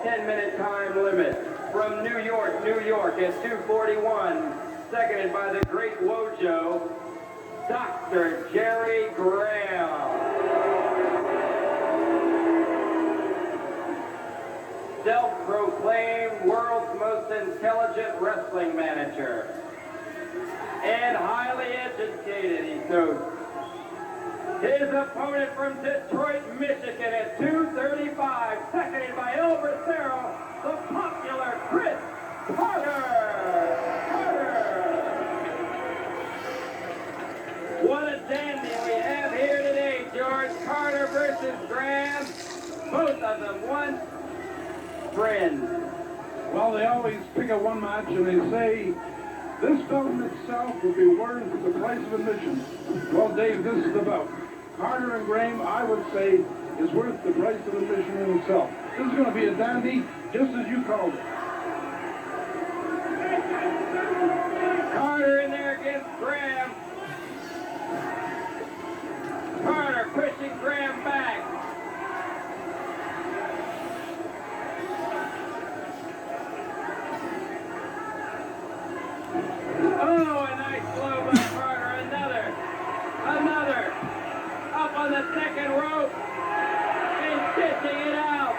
10-minute time limit. From New York, New York at 2:41, seconded by the great Wojo, Dr. Jerry Graham. Self-proclaimed world's most intelligent wrestling manager. And highly educated, he notes. His opponent from Detroit, Michigan at 2:35, seconded by El Bracero, the popular Chris Carter. What a dandy we have here today, George. Carter versus Graham. Both of them once friends. Well, they always pick a one match and they say, this belt in itself will be worth the price of admission. Well, Dave, this is the bout. Carter and Graham, I would say, is worth the price of admission in itself. This is going to be a dandy, just as you called it. Carter in there against Graham. Carter pushing Graham back. Oh, a nice blow by Carter. Another. Up on the second rope. And pitching it out.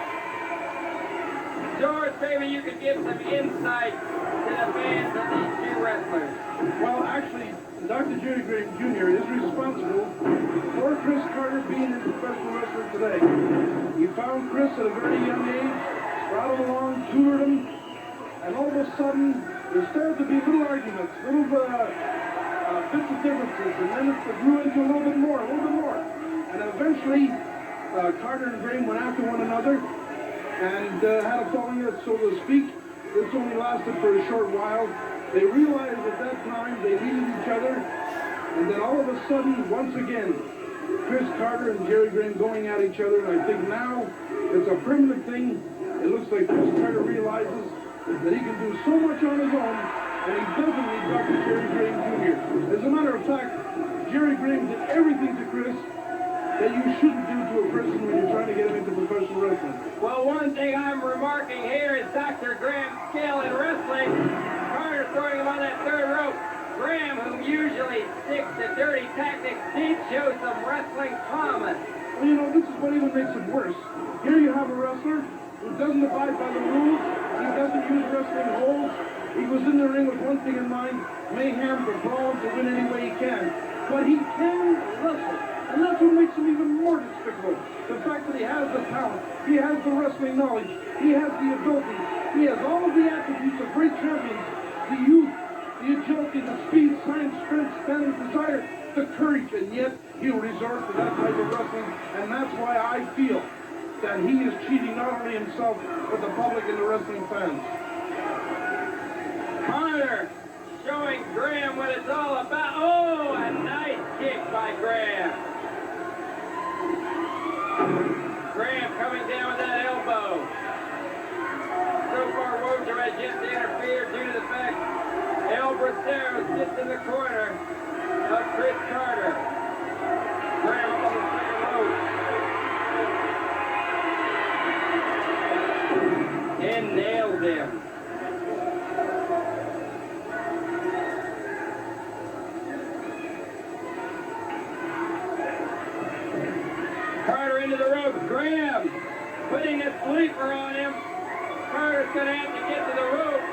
George, maybe you could give some insight to the fans of these two wrestlers. Well, actually, Dr. Jerry Graham Jr. is responsible for Chris Carter being a professional wrestler today. He found Chris at a very young age, brought him along, tutored him, and all of a sudden, there started to be little arguments, little bits of differences, and then it grew into a little bit more. And eventually, Carter and Graham went after one another and had a falling out, so to speak. This only lasted for a short while. They realized at that time they needed each other, and then all of a sudden, once again, Chris Carter and Jerry Graham going at each other, and I think now it's a permanent thing. It looks like Chris Carter realizes that he can do so much on his own, and he doesn't need Dr. Jerry Graham Jr. As a matter of fact, Jerry Graham did everything to Chris that you shouldn't do to a person when you're trying to get him into professional wrestling. Well, one thing I'm remarking here is Dr. Graham's skill in wrestling. Carter throwing him on that third rope. Graham, who usually sticks to dirty tactics, did show some wrestling promise. Well, you know, this is what even makes it worse. Here you have a wrestler who doesn't abide by the rules. He doesn't use wrestling holds. He was in the ring with one thing in mind, mayhem, the brawl, to win any way he can. But he can wrestle. And that's what makes him even more despicable. The fact that he has the talent, he has the wrestling knowledge, he has the ability, he has all of the attributes of great champions, the youth, the agility, the speed, science, strength, stamina, desire, the courage, and yet he'll resort to that type of wrestling, and that's why I feel that he is cheating not only himself, but the public and the wrestling fans. Carter showing Graham what it's all about. Oh, a nice kick by Graham. Graham coming down with that elbow. So far, Wojo has yet to interfere due to the fact El Bracero sits in the corner of Chris Carter. Graham up on the second rope. And nailed him. Carter into the ropes. Graham putting a sleeper on him. Carter's going to have to get to the rope.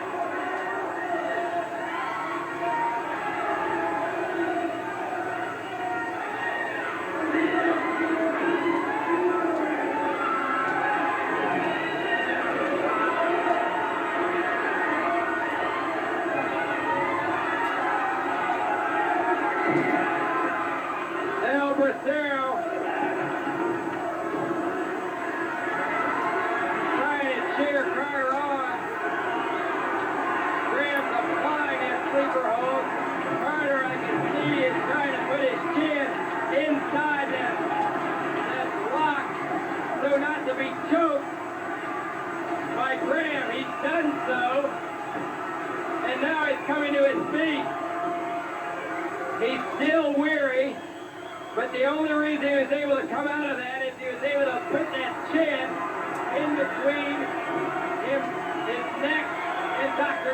El Bracero cheer Carter on. Graham's applying that sleeper hold. Carter, I can see, is trying to put his chin inside that block so not to be choked by Graham. He's done so. And now he's coming to his feet. He's still weary, but the only reason he was able to come out of that is he was able to put that chin in between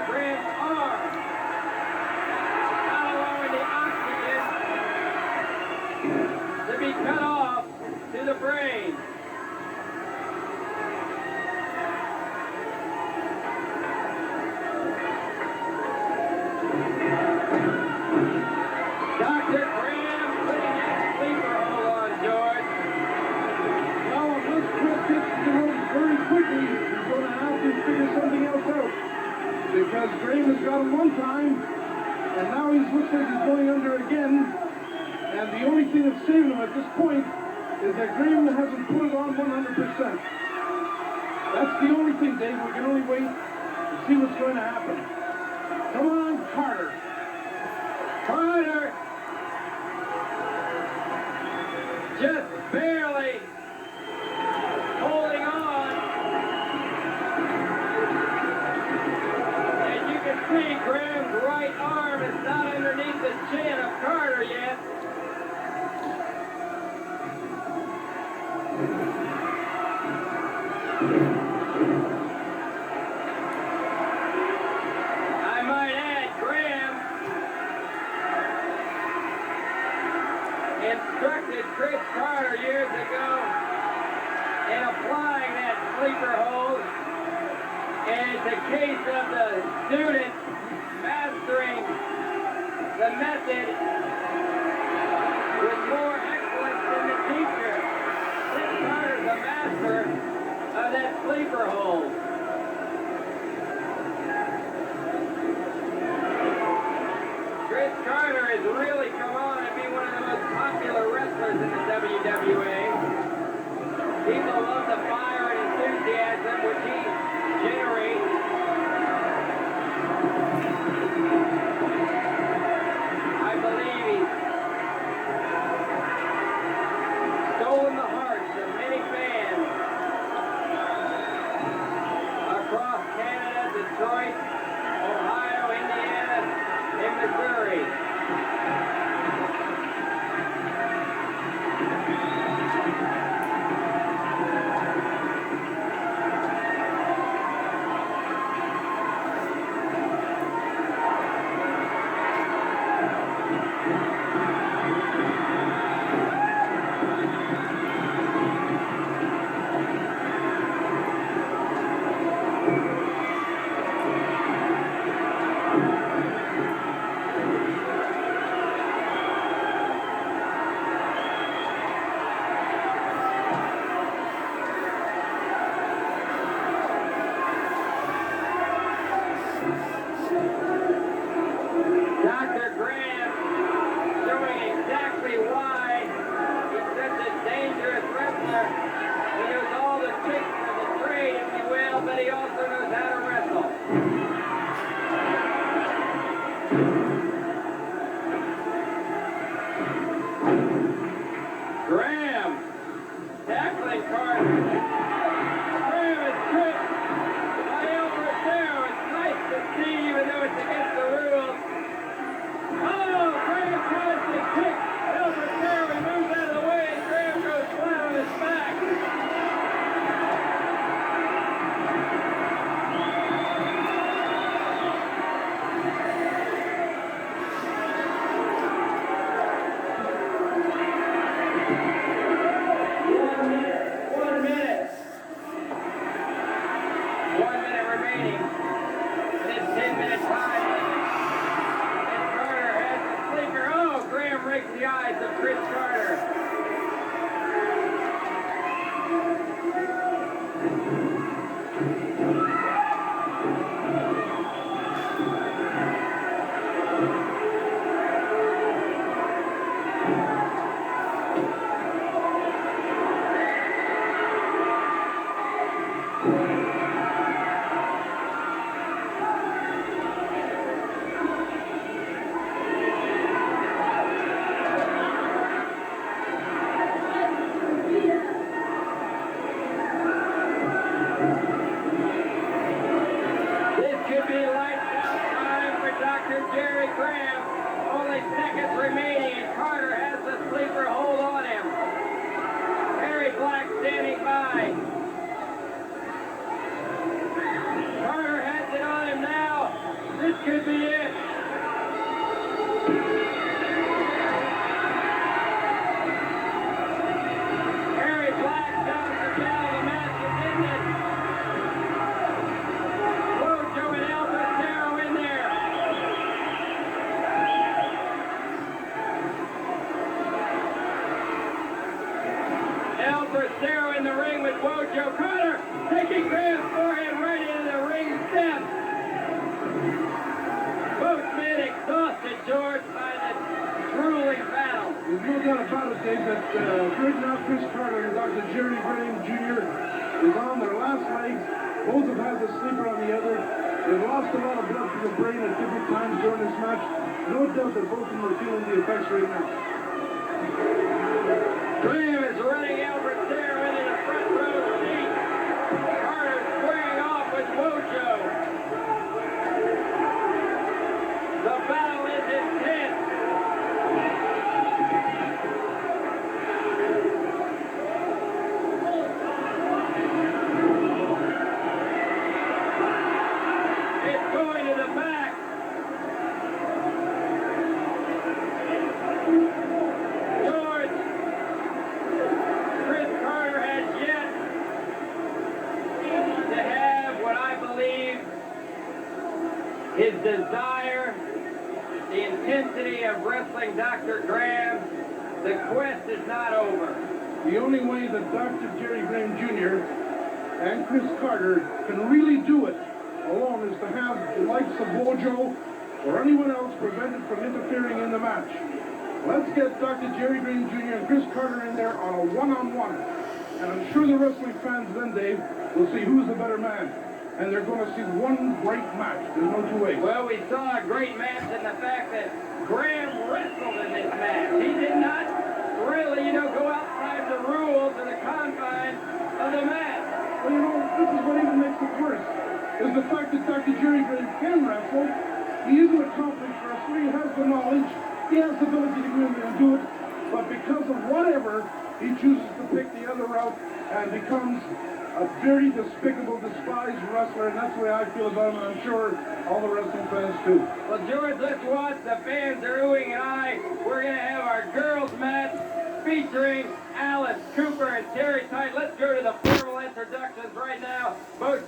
Graham's arm, not allowing the oxygen to be cut off to the brain. Dr. Graham putting that sleeper hold on, George. Well, unless Chris gets to the ropes very quickly, he's going to have to figure something else out. Because Graham has got him one time, and now he looks like he's going under again. And the only thing that's saving him at this point is that Graham hasn't put it on 100%. That's the only thing, Dave. We can only wait to see what's going to happen. Come on, Carter. Carter just barely holding on. And you can see Graham's right arm is not underneath the chin of Carter yet. I might add, Graham instructed Chris Carter years ago in applying that sleeper hold. And it's a case of the student mastering the method with more excellence than the teacher. Chris Carter's a master of that sleeper hold. Chris Carter has really come on and be one of the most popular wrestlers in the WWA. People love the fire and enthusiasm which he generates. I believe he's stolen the hearts of many fans across Canada, Detroit, Ohio, Indiana, and Missouri. Dr. Graham showing exactly why he's such a dangerous wrestler. He knows all the tricks of the trade, if you will, but he also knows how to wrestle. Graham tackling Carter. Graham is tripped by El Rosero. It's nice to see, even though it's against the rules. Oh, Graham tries to kick El Rosero. He moves out of the way, and Graham goes flat on his back. One minute remaining. And it's 10-minute time. And Carter has the sleeper. Oh, Graham rakes the eyes of Chris Carter. Dave, that right now Chris Carter and Dr. Jerry Graham Jr. is on their last legs. Both have had the sleeper on the other. They've lost a lot of blood to the brain at different times during this match. No doubt that both of them are feeling the effects right now. Graham is running Albert Sarah in the front row seat. Carter squaring off with Mojo. The battle is intense. It's going to the back. George, Chris Carter has yet to have what I believe his desire, the intensity of wrestling Dr. Graham. The quest is not over. The only way that Dr. Jerry Graham Jr. and Chris Carter can really do it alone is to have the likes of Bojo or anyone else prevented from interfering in the match. Let's get Dr. Jerry Graham Jr. and Chris Carter in there on a one-on-one. And I'm sure the wrestling fans then, Dave, will see who's the better man. And they're going to see one great match. There's no two ways. Well, we saw a great match in the fact that Graham wrestled in this match. He did not really, go outside the rules or the confines of the match. Well, this is what even makes it worse, is the fact that Dr. Jerry Graham can wrestle. He is an accomplished wrestler. He has the knowledge. He has the ability to go in there and do it. But because of whatever, he chooses to pick the other route and becomes a dirty, despicable, despised wrestler. And that's the way I feel about him, and I'm sure all the wrestling fans too. Well, George, let's watch. The fans are oohing and eyeing. We're going to have our girls match featuring Alice Cooper and Terry Tite. Let's go to the formal introductions right now. Both